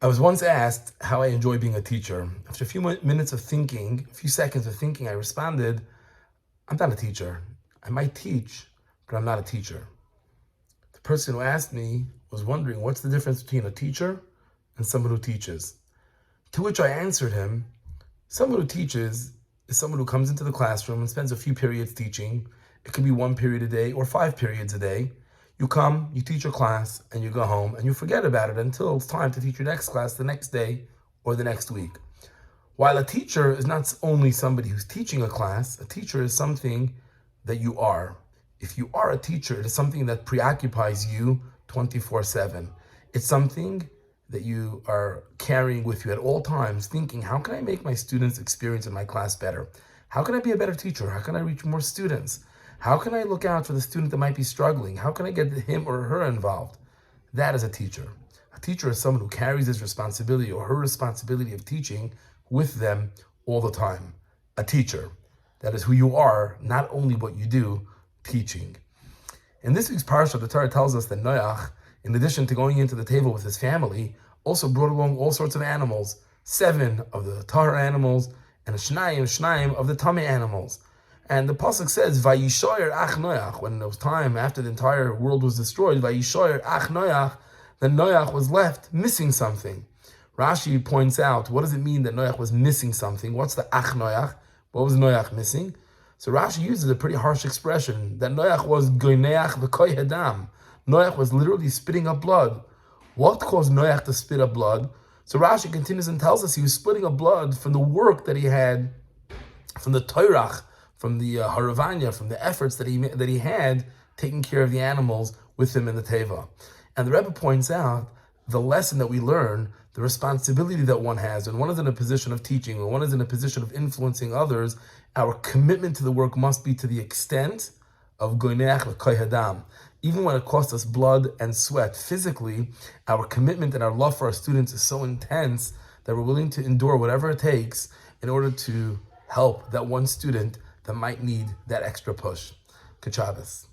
I was once asked how I enjoy being a teacher. After a few minutes of thinking, a few seconds of thinking, I responded, I'm not a teacher. I might teach, but I'm not a teacher. The person who asked me was wondering what's the difference between a teacher and someone who teaches. To which I answered him, someone who teaches is someone who comes into the classroom and spends a few periods teaching. It could be 1 period a day or 5 periods a day. You come, you teach your class, and you go home, and you forget about it until it's time to teach your next class the next day or the next week. While a teacher is not only somebody who's teaching a class, a teacher is something that you are. If you are a teacher, it is something that preoccupies you 24/7. It's something that you are carrying with you at all times, thinking, how can I make my students' experience in my class better? How can I be a better teacher? How can I reach more students? How can I look out for the student that might be struggling? How can I get him or her involved? That is a teacher. A teacher is someone who carries his responsibility or her responsibility of teaching with them all the time. A teacher. That is who you are, not only what you do, teaching. In this week's parsha, the Torah tells us that Noach, in addition to going into the table with his family, also brought along all sorts of animals, 7 of the tahor animals and shnayim of the tamei animals. And the pasuk says, "Vayishoyer ach Noach." When it was time after the entire world was destroyed, "Vayishoyer ach Noach," then Noach was left missing something. Rashi points out, what does it mean that Noach was missing something? What's the ach Noach? What was Noach missing? So Rashi uses a pretty harsh expression that Noach was goineach v'koy hadam. Noach was literally spitting up blood. What caused Noach to spit up blood? So Rashi continues and tells us he was spitting up blood from the work that he had, from the toirach, from the haravanya, from the efforts that he had taking care of the animals with him in the teva. And the Rebbe points out the lesson that we learn, the responsibility that one has when one is in a position of teaching, when one is in a position of influencing others. Our commitment to the work must be to the extent of goineach v'koy hadam. Even when it costs us blood and sweat physically, our commitment and our love for our students is so intense that we're willing to endure whatever it takes in order to help that one student that might need that extra push. Good Shabbos.